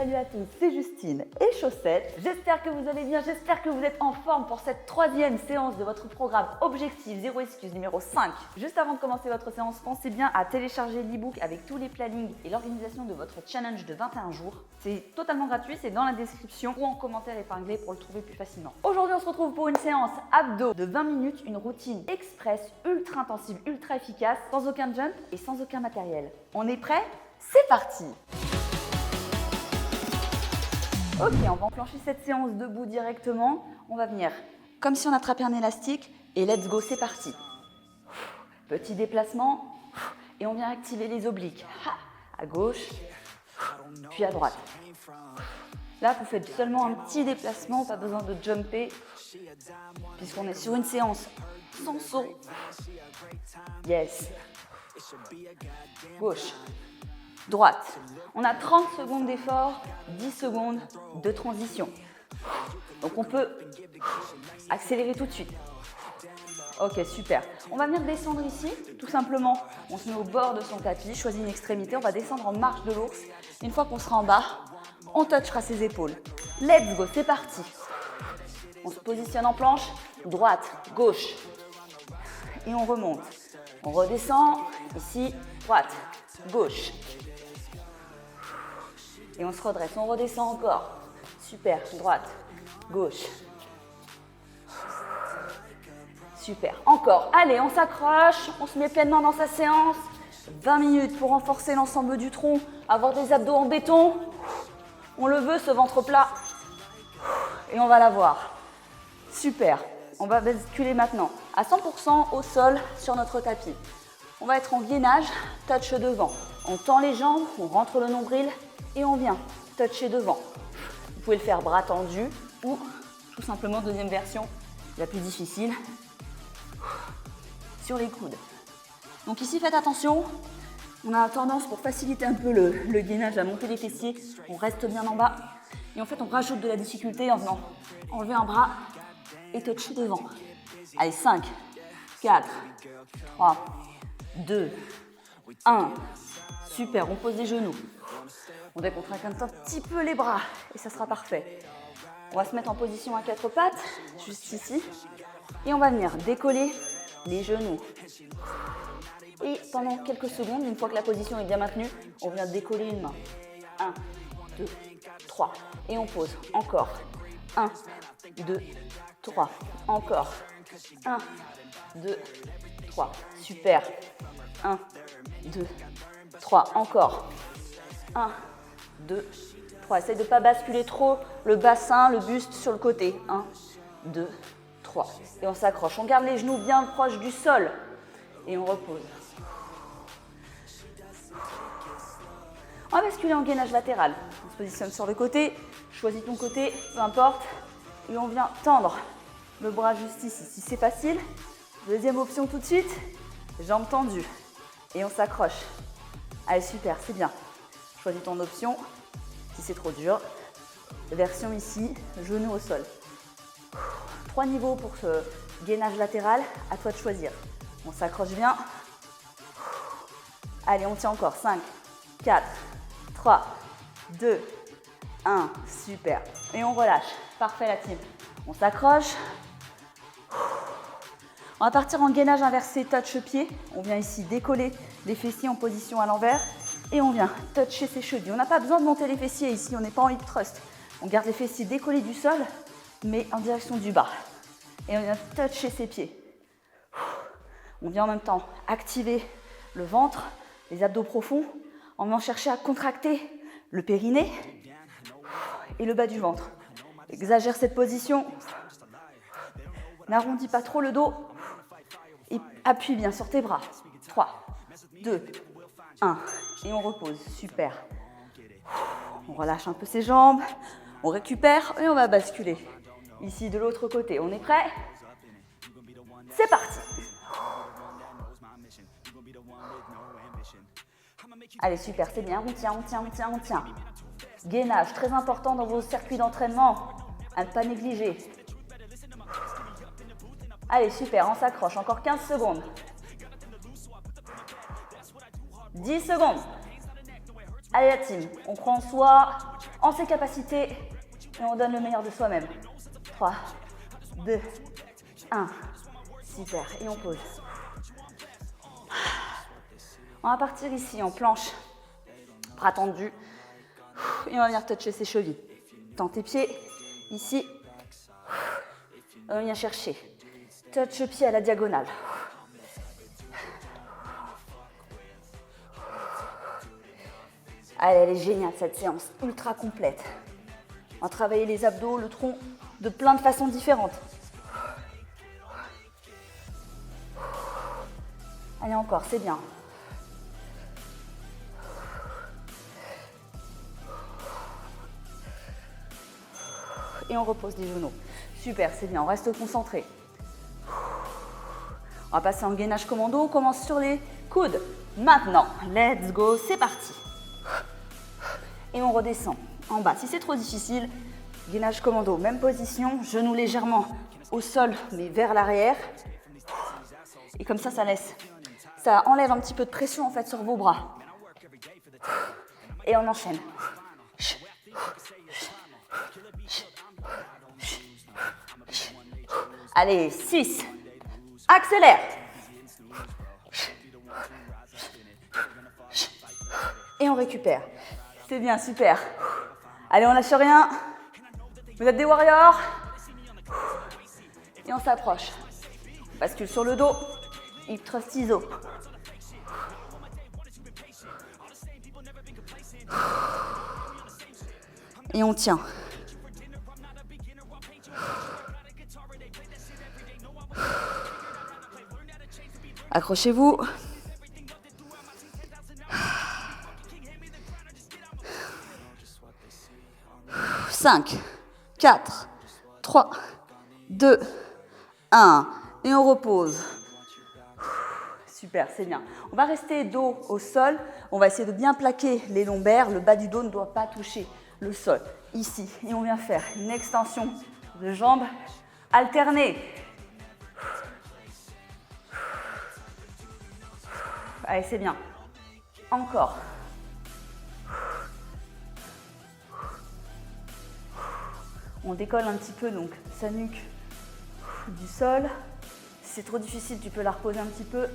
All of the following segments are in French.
Salut à tous, c'est Justine et Chaussette. J'espère que vous allez bien, j'espère que vous êtes en forme pour cette troisième séance de votre programme Objectif Zéro Excuse numéro 5. Juste avant de commencer votre séance, pensez bien à télécharger l'e-book avec tous les plannings et l'organisation de votre challenge de 21 jours. C'est totalement gratuit, c'est dans la description ou en commentaire épinglé pour le trouver plus facilement. Aujourd'hui, on se retrouve pour une séance abdos de 20 minutes, une routine express, ultra intensive, ultra efficace, sans aucun jump et sans aucun matériel. On est prêt? C'est parti! Ok, on va enclencher cette séance debout directement. On va venir comme si on attrapait un élastique et let's go, c'est parti. Petit déplacement et on vient activer les obliques. À gauche, puis à droite. Là, vous faites seulement un petit déplacement, pas besoin de jumper puisqu'on est sur une séance sans saut. Yes. Gauche. Droite. On a 30 secondes d'effort, 10 secondes de transition. Donc on peut accélérer tout de suite. Ok, super. On va venir descendre ici, tout simplement. On se met au bord de son tapis, choisit une extrémité. On va descendre en marche de l'ours. Une fois qu'on sera en bas, on touchera ses épaules. Let's go, c'est parti. On se positionne en planche, droite, gauche. Et on remonte. On redescend, ici, droite, gauche. Et on se redresse, on redescend encore. Super, droite, gauche. Super, encore. Allez, on s'accroche, on se met pleinement dans sa séance. 20 minutes pour renforcer l'ensemble du tronc, avoir des abdos en béton. On le veut, ce ventre plat. Et on va l'avoir. Super, on va basculer maintenant à 100% au sol sur notre tapis. On va être en gainage, touch devant. On tend les jambes, on rentre le nombril et on vient toucher devant. Vous pouvez le faire bras tendus ou tout simplement, deuxième version, la plus difficile, sur les coudes. Donc ici, faites attention. On a tendance, pour faciliter un peu le gainage, à monter les fessiers. On reste bien en bas. Et en fait, on rajoute de la difficulté en venant enlever un bras et toucher devant. Allez, 5, 4, 3, 2, 1. Super, on pose les genoux. On décontracte un petit peu les bras et ça sera parfait. On va se mettre en position à quatre pattes, juste ici. Et on va venir décoller les genoux. Et pendant quelques secondes, une fois que la position est bien maintenue, on vient décoller une main. 1, 2, 3. Et on pose. Encore. 1, 2, 3. Encore. 1, 2, 3. Super. 1, 2, 3. Encore. 1, 2, 3. Essaye de ne pas basculer trop le bassin, le buste sur le côté. 1, 2, 3. Et on s'accroche. On garde les genoux bien proches du sol. Et on repose. On va basculer en gainage latéral. On se positionne sur le côté. Choisis ton côté, peu importe. Et on vient tendre le bras juste ici. Si c'est facile. Deuxième option tout de suite. Jambes tendues. Et on s'accroche. Allez, super, c'est bien. Choisis ton option. Si c'est trop dur, version ici, genou au sol. 3 niveaux pour ce gainage latéral, à toi de choisir. On s'accroche bien. Allez, on tient encore. 5, 4, 3, 2, 1. Super. Et on relâche. Parfait la team. On s'accroche. On va partir en gainage inversé, touch pied. On vient ici décoller les fessiers en position à l'envers. Et on vient toucher ses chevilles. On n'a pas besoin de monter les fessiers ici, on n'est pas en hip thrust. On garde les fessiers décollés du sol, mais en direction du bas. Et on vient toucher ses pieds. On vient en même temps activer le ventre, les abdos profonds, en venant chercher à contracter le périnée et le bas du ventre. Exagère cette position. N'arrondis pas trop le dos. Et appuie bien sur tes bras. 3, 2, 1. Et on repose. Super. On relâche un peu ses jambes. On récupère et on va basculer. Ici, de l'autre côté. On est prêt? C'est parti. Allez, super, c'est bien. On tient, on tient, on tient, on tient. Gainage, très important dans vos circuits d'entraînement. À ne pas négliger. Allez, super, on s'accroche. Encore 15 secondes. 10 secondes. Allez la team, on prend soit en ses capacités et on donne le meilleur de soi-même. 3, 2, 1. Super. Et on pose. On va partir ici en planche, bras tendus. Et on va venir toucher ses chevilles. Tends tes pieds, ici. On va venir chercher. Touch pied à la diagonale. Allez, elle est géniale cette séance, ultra complète. On va travailler les abdos, le tronc, de plein de façons différentes. Allez, encore, c'est bien. Et on repose les genoux. Super, c'est bien, on reste concentré. On va passer en gainage commando, on commence sur les coudes. Maintenant, let's go, c'est parti. Et on redescend en bas. Si c'est trop difficile, gainage commando, même position, genoux légèrement au sol, mais vers l'arrière. Et comme ça enlève un petit peu de pression en fait sur vos bras. Et on enchaîne. Allez, 6. Accélère. Et on récupère. C'est bien, super. Allez, on lâche rien. Vous êtes des warriors. Et on s'approche. Bascule sur le dos. Hip thrust ISO. Et on tient. Accrochez-vous. 5, 4, 3, 2, 1. Et on repose. Super, c'est bien. On va rester dos au sol. On va essayer de bien plaquer les lombaires. Le bas du dos ne doit pas toucher le sol. Ici. Et on vient faire une extension de jambes alternée. Allez, c'est bien. Encore. On décolle un petit peu donc sa nuque du sol. Si c'est trop difficile, tu peux la reposer un petit peu.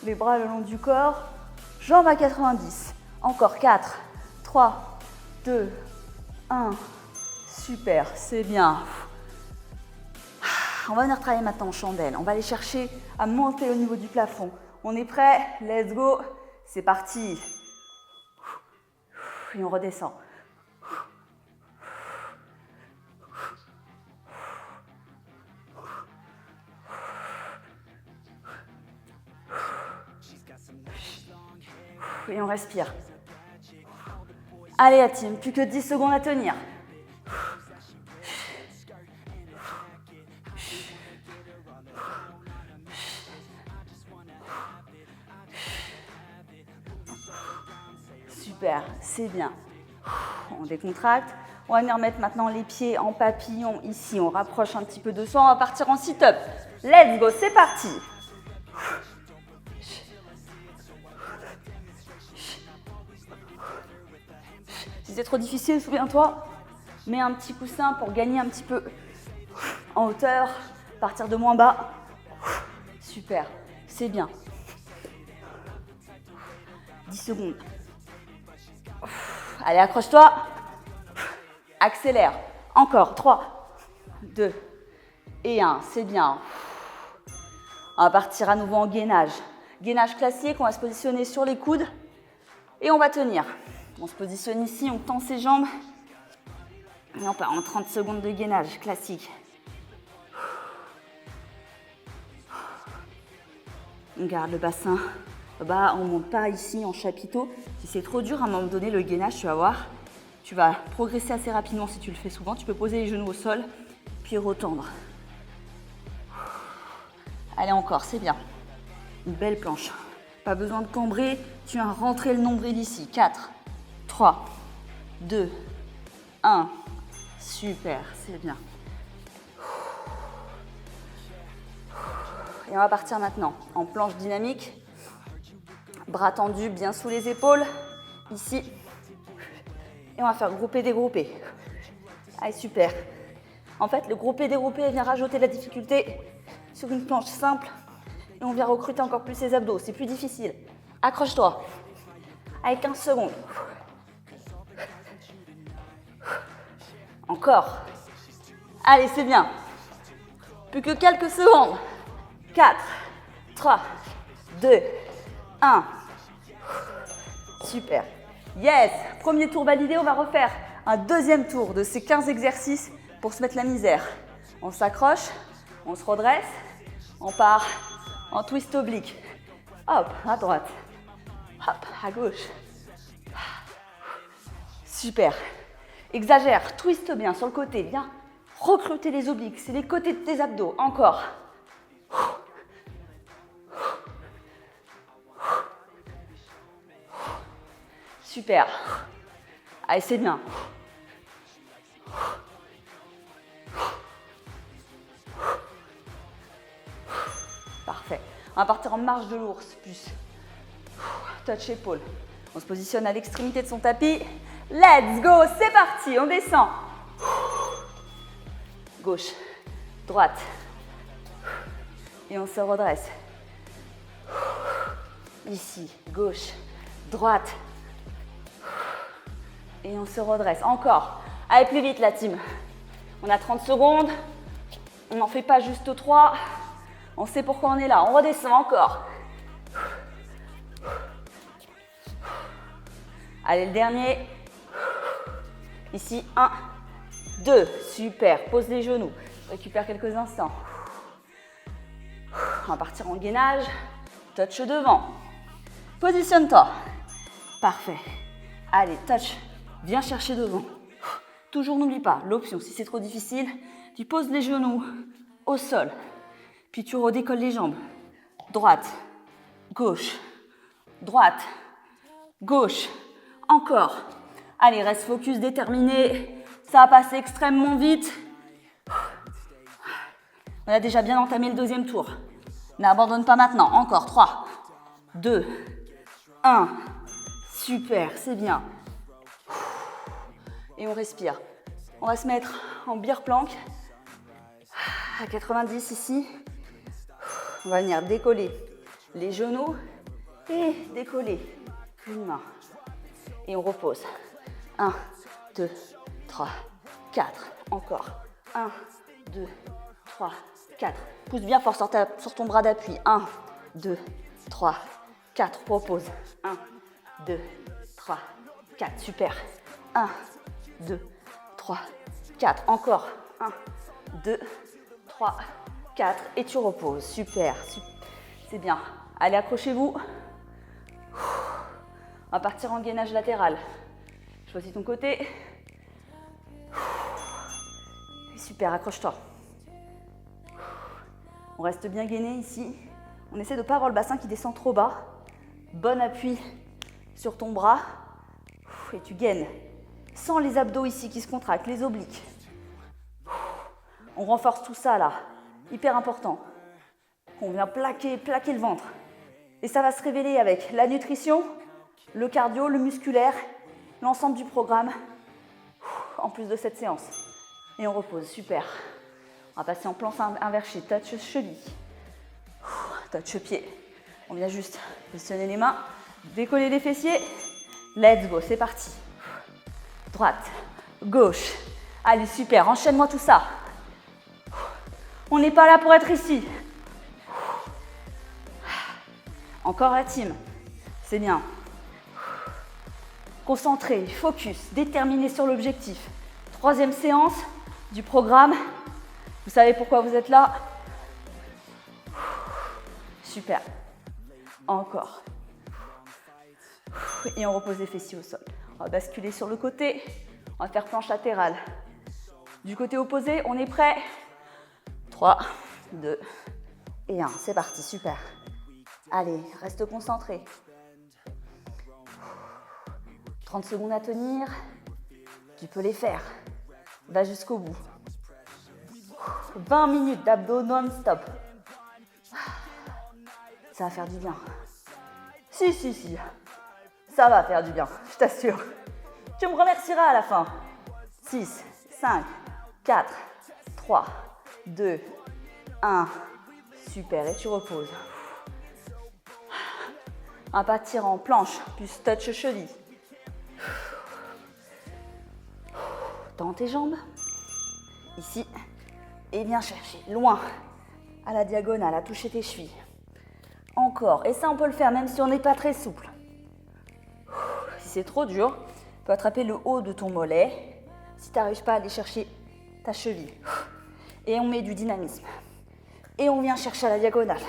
Les bras le long du corps. Jambes à 90. Encore 4, 3, 2, 1. Super, c'est bien. On va venir travailler maintenant en chandelle. On va aller chercher à monter au niveau du plafond. On est prêt? Let's go. C'est parti. Et on redescend. Et on respire. Allez, la team, plus que 10 secondes à tenir. Super, c'est bien. On décontracte. On va venir mettre maintenant les pieds en papillon ici. On rapproche un petit peu de soi. On va partir en sit-up. Let's go, c'est parti. Si c'est trop difficile, souviens-toi, mets un petit coussin pour gagner un petit peu en hauteur, partir de moins bas. Super, c'est bien. 10 secondes. Allez, accroche-toi. Accélère. Encore. 3, 2 et 1. C'est bien. On va partir à nouveau en gainage. Gainage classique, on va se positionner sur les coudes et on va tenir. On se positionne ici, on tend ses jambes et on part en 30 secondes de gainage classique. On garde le bassin bas, on ne monte pas ici en chapiteau. Si c'est trop dur, à un moment donné, le gainage, tu vas voir, tu vas progresser assez rapidement si tu le fais souvent. Tu peux poser les genoux au sol, puis retendre. Allez, encore, c'est bien. Une belle planche. Pas besoin de cambrer, tu viens rentrer le nombril ici. 4, 3, 2, 1. Super, c'est bien. Et on va partir maintenant en planche dynamique. Bras tendus bien sous les épaules. Ici. Et on va faire grouper-dégrouper. Allez, super. En fait, le grouper-dégrouper vient rajouter de la difficulté sur une planche simple. Et on vient recruter encore plus ses abdos. C'est plus difficile. Accroche-toi. Allez, 15 secondes. Encore. Allez, c'est bien. Plus que quelques secondes. 4, 3, 2, 1. Super. Yes. Premier tour validé. On va refaire un deuxième tour de ces 15 exercices pour se mettre la misère. On s'accroche, on se redresse, on part en twist oblique. Hop, à droite. Hop, à gauche. Super. Exagère, twiste bien sur le côté. Viens recruter les obliques. C'est les côtés de tes abdos. Encore. Super. Allez, c'est bien. Parfait. On va partir en marche de l'ours, plus touch épaule. On se positionne à l'extrémité de son tapis. Let's go, c'est parti, on descend. Gauche, droite. Et on se redresse. Ici, gauche, droite. Et on se redresse. Encore. Allez, plus vite la team. On a 30 secondes. On n'en fait pas juste 3. On sait pourquoi on est là. On redescend encore. Allez, le dernier. Ici, 1, 2. Super. Pose les genoux. Récupère quelques instants. On va partir en gainage. Touch devant. Positionne-toi. Parfait. Allez, touch. Viens chercher devant. Toujours n'oublie pas, l'option, si c'est trop difficile, tu poses les genoux au sol. Puis tu redécolles les jambes. Droite, gauche, droite, gauche. Encore. Allez, reste focus, déterminé. Ça va passer extrêmement vite. On a déjà bien entamé le deuxième tour. N'abandonne pas maintenant. Encore. 3, 2, 1. Super, c'est bien. Et on respire. On va se mettre en beer plank à 90 ici. On va venir décoller les genoux et décoller une main. Et on repose. 1, 2, 3, 4. Encore. 1, 2, 3, 4. Pousse bien fort sur ton bras d'appui. 1, 2, 3, 4. Repose. 1, 2, 3, 4. Super. 1, 2, 3, 4. Encore. 1, 2, 3, 4. Et tu reposes. Super. C'est bien. Allez, accrochez-vous. On va partir en gainage latéral. Choisis ton côté. Super, accroche-toi. On reste bien gainé ici. On essaie de ne pas avoir le bassin qui descend trop bas. Bon appui sur ton bras. Et tu gaines. Sans les abdos ici qui se contractent, les obliques. On renforce tout ça là. Hyper important. On vient plaquer le ventre. Et ça va se révéler avec la nutrition, le cardio, le musculaire, l'ensemble du programme, en plus de cette séance. Et on repose, super. On va passer en planche inversée, touch cheville, touch pied. On vient juste positionner les mains, décoller les fessiers. Let's go, c'est parti. Droite, gauche. Allez, super, enchaîne-moi tout ça. On n'est pas là pour être ici. Encore la team, c'est bien. Concentré, focus, déterminé sur l'objectif. Troisième séance du programme. Vous savez pourquoi vous êtes là? Super. Encore. Et on repose les fessiers au sol. On va basculer sur le côté. On va faire planche latérale. Du côté opposé, on est prêt? 3, 2 et 1. C'est parti, super. Allez, reste concentré. 30 secondes à tenir. Tu peux les faire. Va jusqu'au bout. 20 minutes d'abdos non-stop. Ça va faire du bien. Si. Ça va faire du bien, je t'assure. Tu me remercieras à la fin. 6, 5, 4, 3, 2, 1. Super, et tu reposes. On va partir en planche, plus touch cheville. Tends tes jambes. Ici. Et viens chercher loin, à la diagonale, à toucher tes chevilles. Encore. Et ça, on peut le faire même si on n'est pas très souple. Si c'est trop dur, tu peux attraper le haut de ton mollet si tu n'arrives pas à aller chercher ta cheville. Et on met du dynamisme. Et on vient chercher à la diagonale.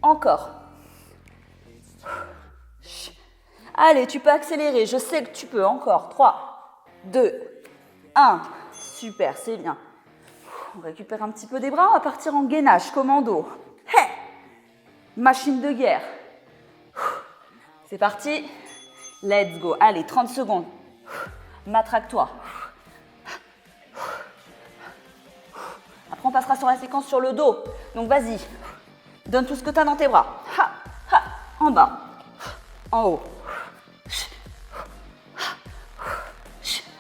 Encore. Allez, tu peux accélérer. Je sais que tu peux. Encore. 3, 2, 1. Super, c'est bien. On récupère un petit peu des bras. On va partir en gainage, commando. Hey! Machine de guerre. C'est parti. Let's go. Allez, 30 secondes. Matraque-toi. Après, on passera sur la séquence sur le dos. Donc, vas-y. Donne tout ce que tu as dans tes bras. Ha, ha. En bas. En haut.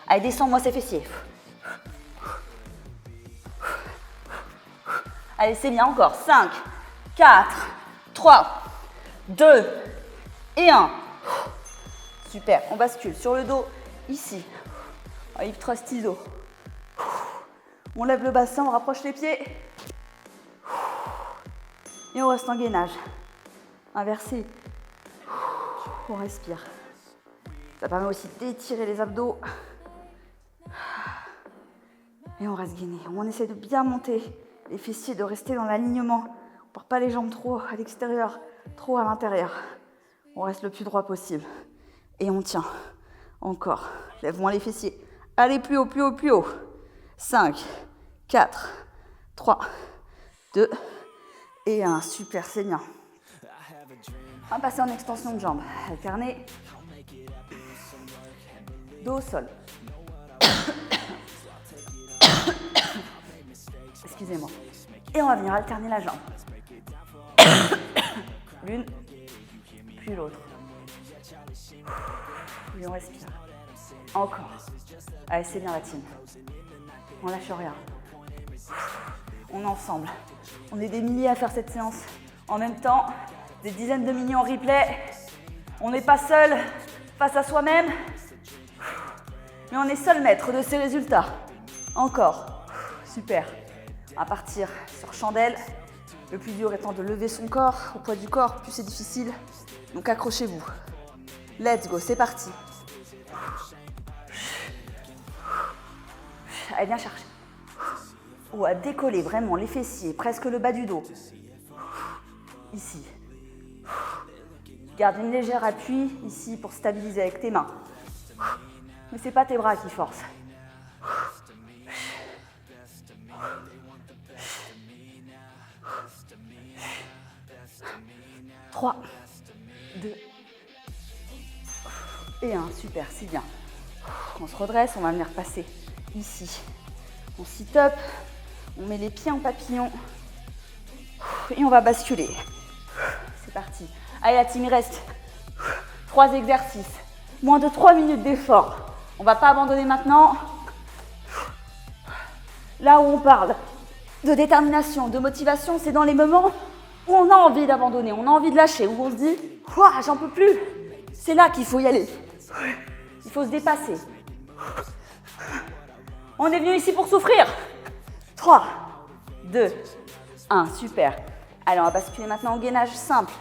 Allez, descends-moi ces fessiers. Allez, c'est bien. Encore. 5, 4, 3, 2 et 1. Super. On bascule sur le dos. Ici. Hip thrust ISO. On lève le bassin, on rapproche les pieds. Et on reste en gainage. Inversé. On respire. Ça permet aussi d'étirer les abdos. Et on reste gainé. On essaie de bien monter les fessiers, de rester dans l'alignement. On ne porte pas les jambes trop à l'extérieur, trop à l'intérieur. On reste le plus droit possible. Et on tient. Encore. Lève moins les fessiers. Allez, plus haut, plus haut, plus haut. 5, 4, 3, 2 et 1. Super, c'est bien. On va passer en extension de jambes. Alterner. Dos au sol. Excusez-moi. Et on va venir alterner la jambe. L'une, puis l'autre. Puis on respire. Encore. Allez, c'est bien la team. On lâche rien. On est ensemble. On est des milliers à faire cette séance. En même temps, des dizaines de milliers en replay. On n'est pas seul face à soi-même. Mais on est seul maître de ses résultats. Encore. Super. On va partir sur chandelle. Le plus dur étant de lever son corps. Au poids du corps, plus c'est difficile. Donc accrochez-vous. Let's go, c'est parti. Allez, viens chercher. Ou à décoller vraiment les fessiers, presque le bas du dos. Ici. Garde une légère appui ici pour stabiliser avec tes mains. Mais ce n'est pas tes bras qui forcent. 3, 2 et 1. Super, c'est bien. On se redresse, on va venir passer ici. On sit-up, on met les pieds en papillon et on va basculer. C'est parti. Allez la team, il reste 3 exercices. Moins de 3 minutes d'effort. On ne va pas abandonner maintenant. Là où on parle de détermination, de motivation, c'est dans les moments où on a envie d'abandonner, on a envie de lâcher, où on se dit « j'en peux plus ». C'est là qu'il faut y aller. Il faut se dépasser. On est venu ici pour souffrir. 3, 2, 1, super. Allez, on va basculer maintenant en gainage simple.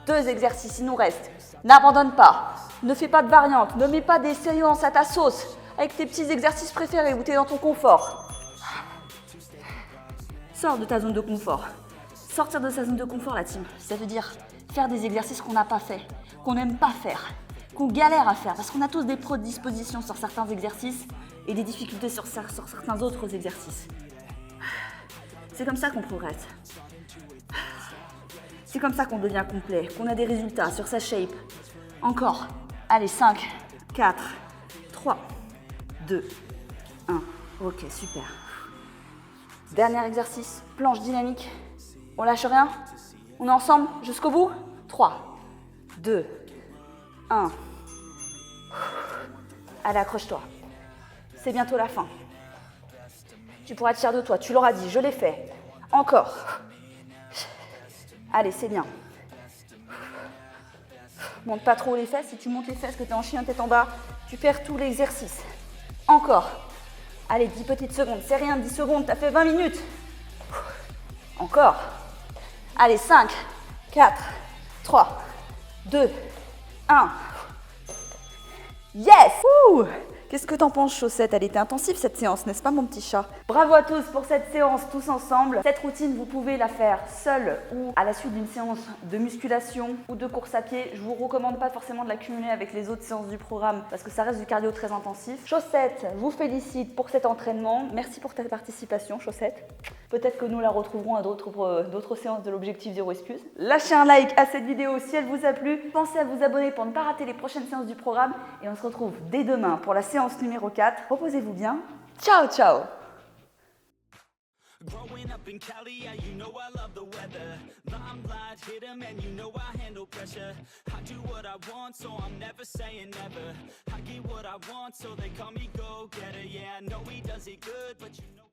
2 exercices, il nous reste. N'abandonne pas. Ne fais pas de variante. Ne mets pas des séances à ta sauce avec tes petits exercices préférés où tu es dans ton confort. Sors de ta zone de confort. Sortir de sa zone de confort, la team, ça veut dire faire des exercices qu'on n'a pas fait, qu'on n'aime pas faire, qu'on galère à faire, parce qu'on a tous des prédispositions sur certains exercices et des difficultés sur certains autres exercices. C'est comme ça qu'on progresse. C'est comme ça qu'on devient complet, qu'on a des résultats sur sa shape. Encore. Allez, 5, 4, 3, 2, 1. Ok, super. Dernier exercice, planche dynamique. On lâche rien. On est ensemble jusqu'au bout. 3, 2, 1. Allez, accroche-toi. C'est bientôt la fin. Tu pourras être fier de toi, tu l'auras dit, je l'ai fait. Encore. Allez, c'est bien. Monte pas trop les fesses. Si tu montes les fesses, que tu es en chien tête en bas, tu perds tout l'exercice. Encore. Allez, 10 petites secondes. C'est rien, 10 secondes, tu as fait 20 minutes. Encore. Allez, 5, 4, 3, 2, 1. Yes! Ouh! Qu'est-ce que t'en penses, Chaussette? Elle était intensive cette séance, n'est-ce pas mon petit chat? Bravo à tous pour cette séance tous ensemble. Cette routine, vous pouvez la faire seule ou à la suite d'une séance de musculation ou de course à pied. Je vous recommande pas forcément de la cumuler avec les autres séances du programme parce que ça reste du cardio très intensif. Chaussette vous félicite pour cet entraînement. Merci pour ta participation, Chaussette. Peut-être que nous la retrouverons à d'autres séances de l'objectif Zéro Excuse. Lâchez un like à cette vidéo si elle vous a plu. Pensez à vous abonner pour ne pas rater les prochaines séances du programme. Et on se retrouve dès demain pour la séance numéro 4. Reposez-vous bien. Ciao, ciao! Growing up in Cali, yeah, you know I love the weather. Limelight hit 'em and you know I handle pressure. I do what I want, so I'm never saying never. I get what I want, so they call me go-getter. Yeah, I know he does it good, but you know